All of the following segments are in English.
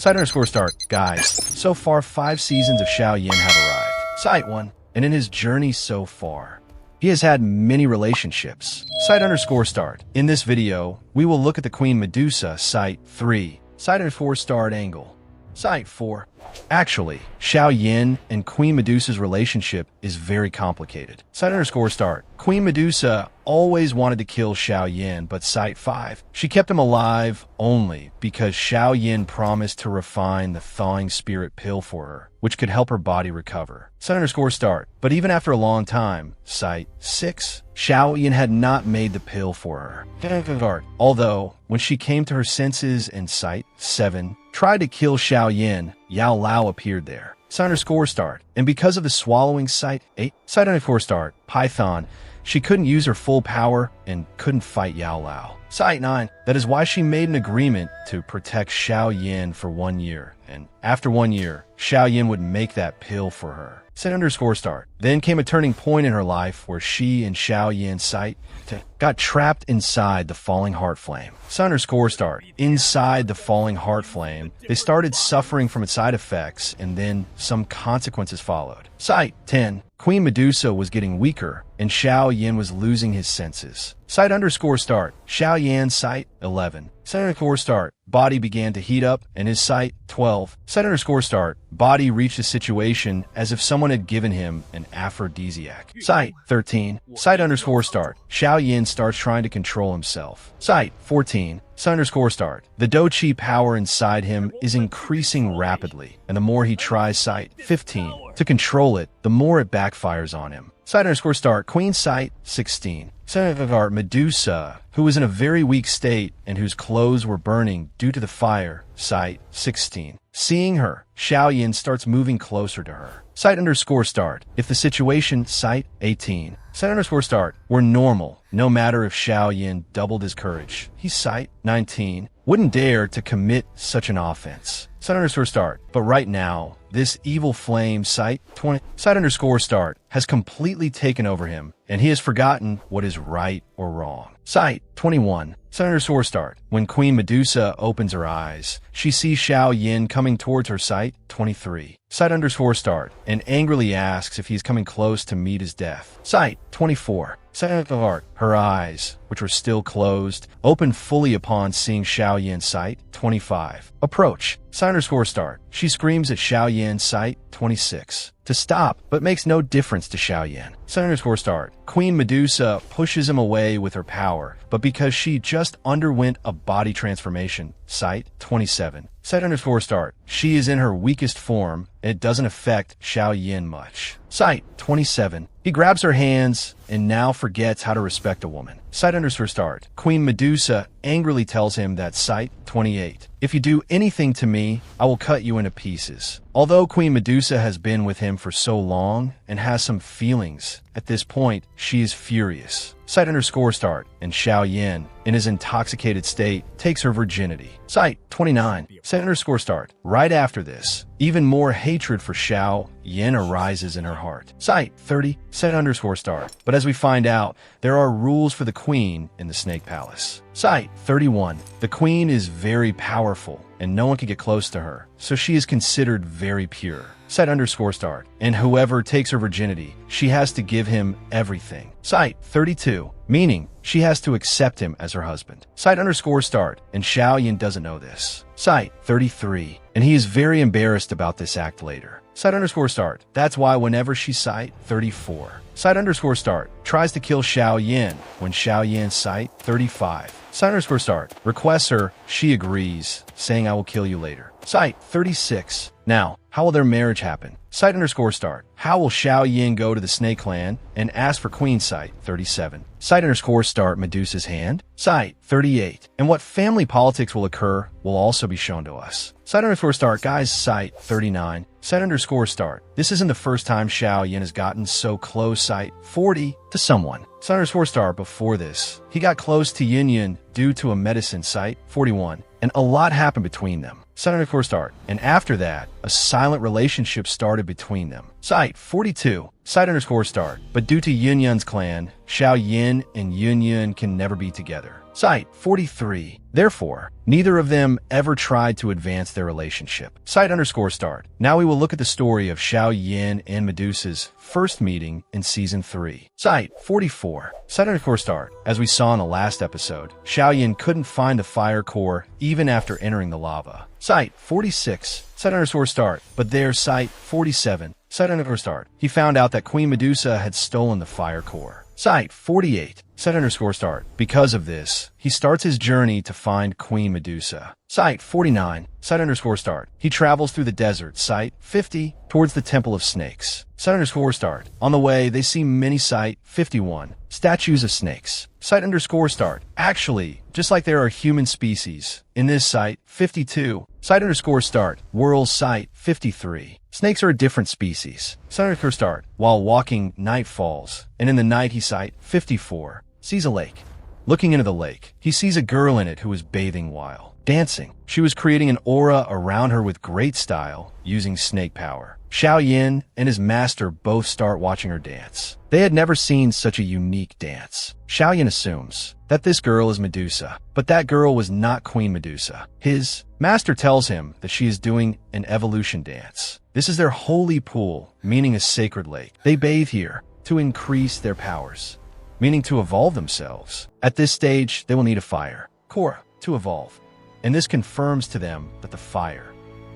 Site underscore start. Guys, so far 5 seasons of Xiao Yin have arrived. Site 1. And in his journey so far, he has had many relationships. Site underscore start. In this video, we will look at the Queen Medusa. Site 3. Site underscore start angle. Site 4. Actually, Xiao Yin and Queen Medusa's relationship is very complicated. Site underscore start. Queen Medusa always wanted to kill Xiao Yin, but Site 5. She kept him alive only because Xiao Yin promised to refine the thawing spirit pill for her, which could help her body recover. Site underscore start. But even after a long time, Site 6. Xiao Yin had not made the pill for her. Although, when she came to her senses in Site 7, tried to kill Xiao Yin, Yao Lao appeared there. Site underscore start. And because of the swallowing Site 8, Site underscore start, Python, she couldn't use her full power and couldn't fight Yao Lao. Site 9. That is why she made an agreement to protect Xiao Yin for 1 year. And after 1 year, Xiao Yin would make that pill for her. Site underscore start. Then came a turning point in her life where she and Xiao Yin's Site got trapped inside the falling heart flame. Site underscore start. Inside the falling heart flame, they started suffering from its side effects, and then some consequences followed. Site 10. Queen Medusa was getting weaker, and Xiao Yin was losing his senses. Site underscore start. Xiao Yan's Site 11. Site underscore start. Body began to heat up, and his Site 12. Site underscore start. Body reached a situation as if someone had given him an aphrodisiac. Site 13. Site underscore start. Xiao Yin starts trying to control himself. Site 14. Site underscore start. The Doqi power inside him is increasing rapidly, and the more he tries Site 15 to control it, the more it backfires on him. Site underscore start. Queen Site 16. Site of our Medusa, who was in a very weak state and whose clothes were burning due to the fire. Site 16. Seeing her, Xiao Yin starts moving closer to her. Site underscore start. If the situation, Site 18. Site underscore start, were normal, no matter if Xiao Yin doubled his courage. He's Site 19. Wouldn't dare to commit such an offense. Site underscore start. But right now, this evil flame, Site 20. Site underscore start, has completely taken over him, and he has forgotten what is right or wrong. Site 21. Site underscore start. When Queen Medusa opens her eyes, she sees Xiao Yin coming towards her. Site 23. Site underscore start, and angrily asks if he's coming close to meet his death. Site 24. Site of art. Her eyes, which were still closed, open fully upon seeing Xiao Yin's. Site 25. Approach. Site underscore start. She screams at Xiao Yin's. Site 26. To stop, but makes no difference to Xiao Yin. Site underscore start. Queen Medusa pushes him away with her power, but because she just underwent a body transformation. Site 27. Site underscore start. She is in her weakest form, and it doesn't affect Xiao Yin much. Site 27. He grabs her hands and now forgets how to respect a woman. Site underscore start. Queen Medusa angrily tells him that. Site 28. If you do anything to me, I will cut you into pieces. Although Queen Medusa has been with him for so long and has some feelings, at this point, she is furious. Site underscore start. And Xiao Yin, in his intoxicated state, takes her virginity. Site 29. Site underscore start. Right after this, even more hatred for Xiao Yin arises in her heart. Site 30. Site underscore start. But as we find out, there are rules for the queen in the Snake Palace. Site 31. The queen is very powerful, and no one can get close to her, so she is considered very pure. Site underscore start. And whoever takes her virginity, she has to give him everything. Site 32. Meaning, she has to accept him as her husband. Site underscore start. And Xiao Yin doesn't know this. Site 33. And he is very embarrassed about this act later. Site underscore start. That's why whenever she. Site 34. Site underscore start. Tries to kill Xiao Yin when Xiao Yin's. Site 35. Site underscore start. Requests her. She agrees, saying I will kill you later. Site 36. Now, how will their marriage happen? Site underscore start. How will Xiao Yin go to the Snake Clan and ask for Queen? Site 37. Site underscore start. Medusa's hand. Site 38. And what family politics will occur will also be shown to us. Site underscore start. Guys, Site 39. Site underscore start. This isn't the first time Xiao Yin has gotten so close. Site 40 to someone. Site underscore start. Before this, he got close to Yin Yin due to a medicine. Site 41. And a lot happened between them. Site underscore start. And after that, a silent relationship started between them. Site 42. Site underscore start. But due to Yin Yun's clan, Xiao Yin and Yin Yun can never be together. Site 43. Therefore, neither of them ever tried to advance their relationship. Site_start. Now we will look at the story of Xiao Yin and Medusa's first meeting in Season 3. Site 44. Site_start. As we saw in the last episode, Xiao Yin couldn't find the fire core even after entering the lava. Site 46. Site_start. But there's Site 47. Site_start. He found out that Queen Medusa had stolen the fire core. Site 48. Site_start. Because of this, he starts his journey to find Queen Medusa. Site 49. Site_start. He travels through the desert. Site 50. Towards the Temple of Snakes. Site_start. On the way, they see many Site 51. Statues of snakes. Site_start. Actually, just like there are human species, in this Site 52. Site_start. Whirls Site 53. Snakes are a different species. Site_start. While walking, night falls, and in the night he Site 54. Sees a lake. Looking into the lake, he sees a girl in it who is bathing while dancing. She was creating an aura around her with great style, using snake power. Xiao Yin and his master both start watching her dance. They had never seen such a unique dance. Xiao Yin assumes that this girl is Medusa, but that girl was not Queen Medusa. His master tells him that she is doing an evolution dance. This is their holy pool, meaning a sacred lake. They bathe here to increase their powers, meaning to evolve themselves. At this stage, they will need a fire core to evolve, and this confirms to them that the fire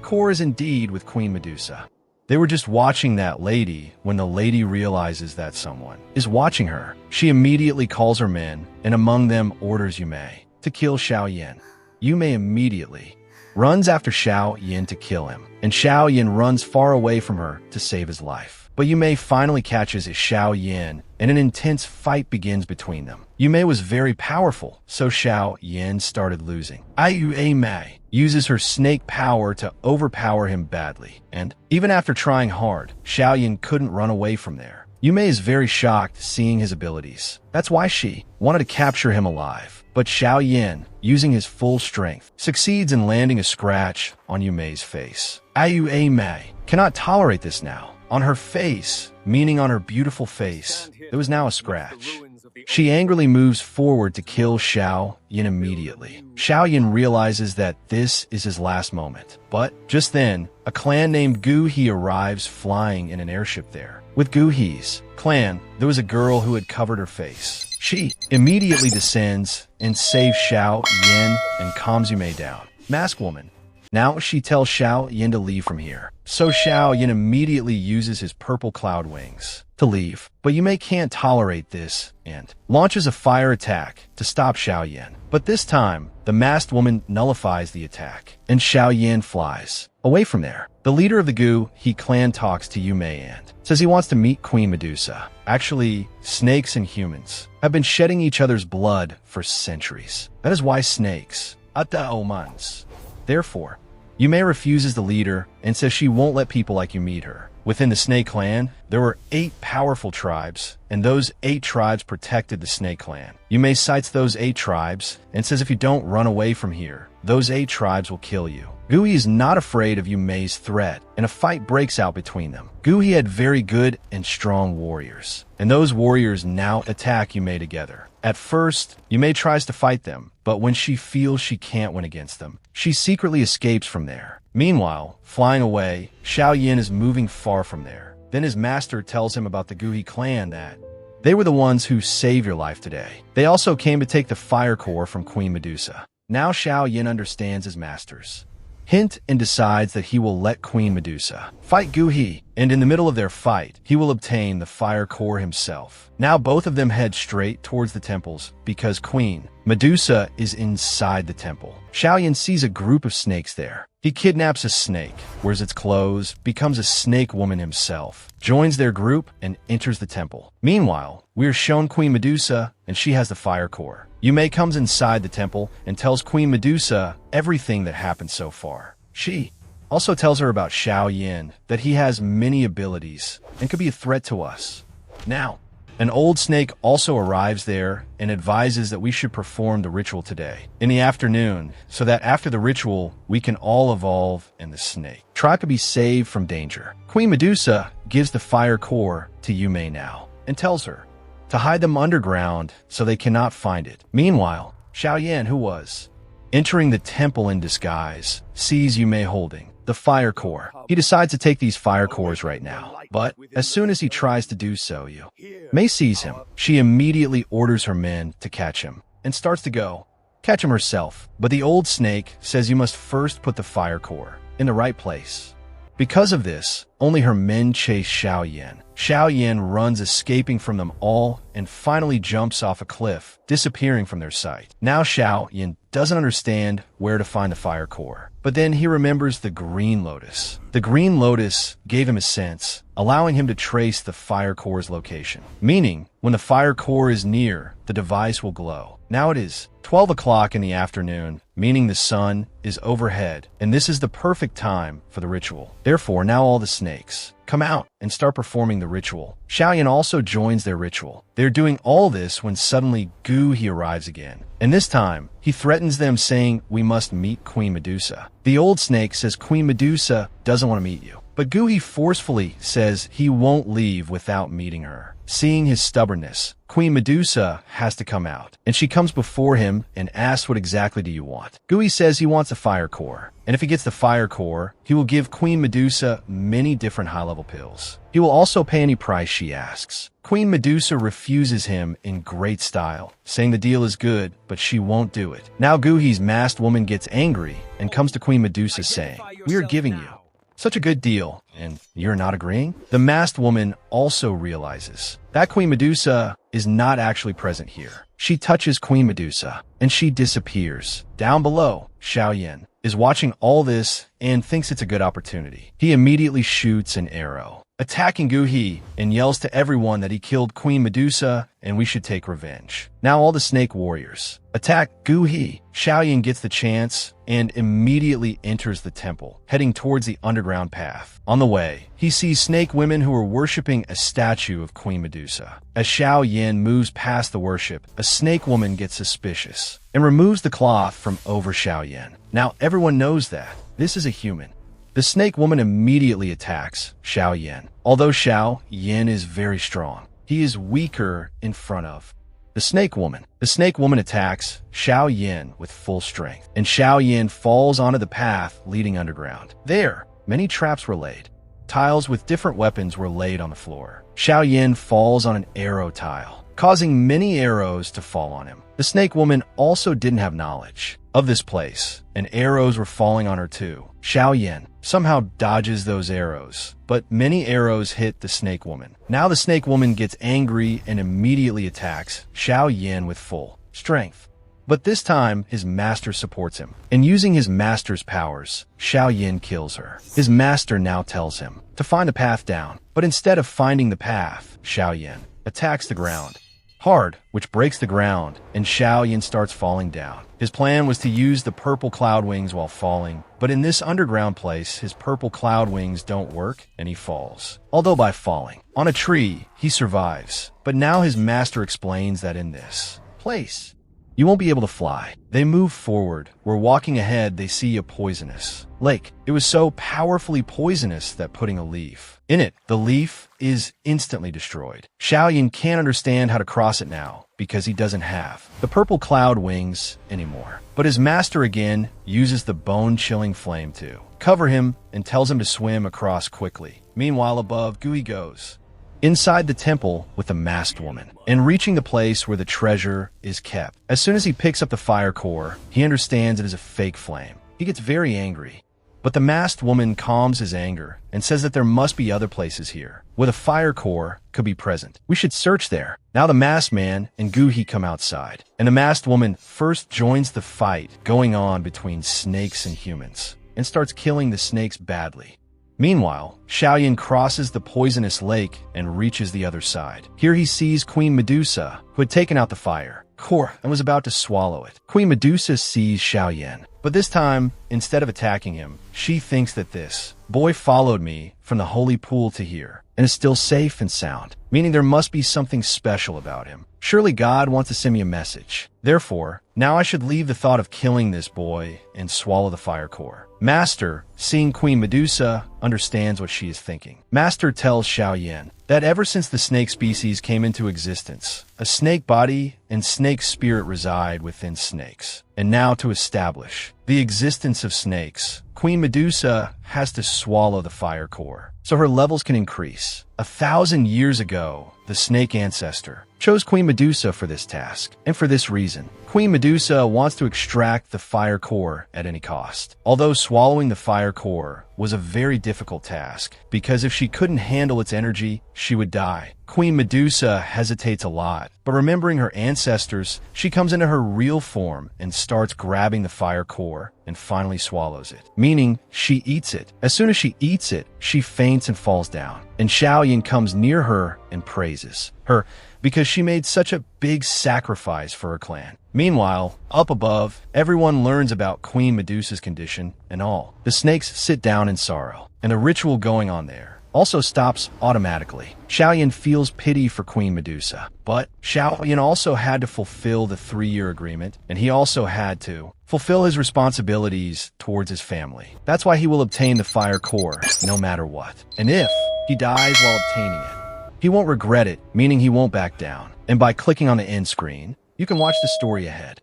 core is indeed with Queen Medusa. They were just watching that lady when the lady realizes that someone is watching her. She immediately calls her men, and among them orders Yume to kill Xiao Yin. Yume immediately runs after Xiao Yin to kill him, and Xiao Yin runs far away from her to save his life. But Yume finally catches Xiao Yin, and an intense fight begins between them. Yume was very powerful, so Xiao Yin started losing. Yume uses her snake power to overpower him badly, and even after trying hard, Xiao Yin couldn't run away from there. Yume is very shocked seeing his abilities. That's why she wanted to capture him alive. But Xiao Yin, using his full strength, succeeds in landing a scratch on Yume's face. Yume cannot tolerate this now. On her face, meaning on her beautiful face, there was now a scratch. She angrily moves forward to kill Xiao Yin immediately. Xiao Yin realizes that this is his last moment. But just then, a clan named Gu He arrives flying in an airship there. With Gu He's clan, there was a girl who had covered her face. She immediately descends and saves Xiao Yin and calms Yume down. Mask Woman. Now she tells Xiao Yin to leave from here. So Xiao Yin immediately uses his purple cloud wings to leave. But Yume can't tolerate this and launches a fire attack to stop Xiao Yin. But this time, the masked woman nullifies the attack, and Xiao Yin flies away from there. The leader of the Gu He clan talks to Yume and says he wants to meet Queen Medusa. Actually, snakes and humans have been shedding each other's blood for centuries. That is why snakes, omans. Therefore, Yume refuses the leader and says she won't let people like you meet her. Within the snake clan, there were 8 powerful tribes, and those 8 tribes protected the snake clan. Yume cites those 8 tribes and says if you don't run away from here, those 8 tribes will kill you. Gui is not afraid of Yume's threat, and a fight breaks out between them. Gui had very good and strong warriors, and those warriors now attack Yume together. At first, Yume tries to fight them, but when she feels she can't win against them, she secretly escapes from there. Meanwhile, flying away, Xiao Yin is moving far from there. Then his master tells him about the Guhi clan that they were the ones who saved your life today. They also came to take the fire core from Queen Medusa. Now Xiao Yin understands his masters hint and decides that he will let Queen Medusa fight Gu He, and in the middle of their fight, he will obtain the fire core himself. Now both of them head straight towards the temples because Queen Medusa is inside the temple. Xiao Yin sees a group of snakes there. He kidnaps a snake, wears its clothes, becomes a snake woman himself, joins their group, and enters the temple. Meanwhile, we are shown Queen Medusa, and she has the fire core. Yume comes inside the temple and tells Queen Medusa everything that happened so far. She also tells her about Xiao Yin, that he has many abilities and could be a threat to us. Now, an old snake also arrives there and advises that we should perform the ritual today, in the afternoon, so that after the ritual, we can all evolve and the snake tribe could be saved from danger. Queen Medusa gives the fire core to Yume now and tells her to hide them underground so they cannot find it. Meanwhile, Xiao Yan, who was entering the temple in disguise, sees Yu Mei holding the fire core. He decides to take these fire cores right now. But as soon as he tries to do so, Yu Mei sees him. She immediately orders her men to catch him and starts to go catch him herself. But the old snake says you must first put the fire core in the right place. Because of this, only her men chase Xiao Yan. Xiao Yan runs, escaping from them all, and finally jumps off a cliff, disappearing from their sight. Now Xiao Yan doesn't understand where to find the fire core. But then he remembers the green lotus. The green lotus gave him a sense, allowing him to trace the fire core's location. Meaning, when the fire core is near, the device will glow. Now it is 12 o'clock in the afternoon, meaning the sun is overhead, and this is the perfect time for the ritual. Therefore, now all the snakes come out and start performing the ritual. Xiao Yan also joins their ritual. They're doing all this when suddenly He arrives again. And this time, he threatens them, saying, "We must meet Queen Medusa." The old snake says Queen Medusa doesn't want to meet you. But He forcefully says he won't leave without meeting her. Seeing his stubbornness, Queen Medusa has to come out, and she comes before him and asks, "What exactly do you want?" He says he wants a fire core, and if he gets the fire core, he will give Queen Medusa many different high-level pills. He will also pay any price she asks. Queen Medusa refuses him in great style, saying the deal is good, but she won't do it. Now Guhi's masked woman gets angry and comes to Queen Medusa saying, "We are giving you such a good deal, and you're not agreeing?" The masked woman also realizes that Queen Medusa is not actually present here. She touches Queen Medusa, and she disappears. Down below, Xiao Yan is watching all this and thinks it's a good opportunity. He immediately shoots an arrow, attacking Guhi, and yells to everyone that he killed Queen Medusa and we should take revenge. Now all the snake warriors attack Guhi. Xiao Yan gets the chance and immediately enters the temple, heading towards the underground path. On the way, he sees snake women who are worshipping a statue of Queen Medusa. As Xiao Yan moves past the worship, a snake woman gets suspicious and removes the cloth from over Xiao Yan. Now everyone knows that this is a human. The snake woman immediately attacks Xiao Yan. Although Xiao Yan is very strong, he is weaker in front of the snake woman. The snake woman attacks Xiao Yan with full strength, and Xiao Yan falls onto the path leading underground. There, many traps were laid. Tiles with different weapons were laid on the floor. Xiao Yan falls on an arrow tile, causing many arrows to fall on him. The snake woman also didn't have knowledge of this place, and arrows were falling on her too. Xiao Yan somehow dodges those arrows, but many arrows hit the snake woman. Now the snake woman gets angry and immediately attacks Xiao Yan with full strength. But this time, his master supports him, and using his master's powers, Xiao Yan kills her. His master now tells him to find a path down, but instead of finding the path, Xiao Yan attacks the ground hard, which breaks the ground, and Xiao Yan starts falling down. His plan was to use the purple cloud wings while falling, but in this underground place, his purple cloud wings don't work, and he falls. Although by falling on a tree, he survives. But now his master explains that in this place, you won't be able to fly. They move forward. Where walking ahead, they see a poisonous lake. It was so powerfully poisonous that putting a leaf in it, the leaf is instantly destroyed. Xiao Yan can't understand how to cross it now because he doesn't have the purple cloud wings anymore. But his master again uses the bone-chilling flame to cover him and tells him to swim across quickly. Meanwhile, above, Gui goes inside the temple with a masked woman and reaching the place where the treasure is kept. As soon as he picks up the fire core, he understands it is a fake flame. He gets very angry. But the masked woman calms his anger and says that there must be other places here where the fire core could be present. We should search there. Now the masked man and Guhi come outside, and the masked woman first joins the fight going on between snakes and humans and starts killing the snakes badly. Meanwhile, Xiao Yan crosses the poisonous lake and reaches the other side. Here he sees Queen Medusa, who had taken out the fire core and was about to swallow it. Queen Medusa sees Xiao Yan, but this time, instead of attacking him, she thinks that this boy followed me from the holy pool to here and is still safe and sound, meaning there must be something special about him. Surely God wants to send me a message. Therefore, now I should leave the thought of killing this boy and swallow the fire core. Master, seeing Queen Medusa, understands what she is thinking. Master tells Xiaoyan that ever since the snake species came into existence, a snake body and snake spirit reside within snakes. And now to establish the existence of snakes, Queen Medusa has to swallow the fire core so her levels can increase. 1,000 years ago, the snake ancestor chose Queen Medusa for this task, and for this reason, Queen Medusa wants to extract the fire core at any cost. Although swallowing the fire core was a very difficult task, because if she couldn't handle its energy, she would die. Queen Medusa hesitates a lot, but remembering her ancestors, she comes into her real form and starts grabbing the fire core and finally swallows it, meaning she eats it. As soon as she eats it, she faints and falls down, and Xiaoyan comes near her and praises her because she made such a big sacrifice for her clan. Meanwhile, up above, everyone learns about Queen Medusa's condition and all. The snakes sit down in sorrow, and the ritual going on there also stops automatically. Xiaoyan feels pity for Queen Medusa, but Xiaoyan also had to fulfill the 3-year agreement, and he also had to fulfill his responsibilities towards his family. That's why he will obtain the fire core no matter what. And if he dies while obtaining it, he won't regret it, meaning he won't back down. And by clicking on the end screen, you can watch the story ahead.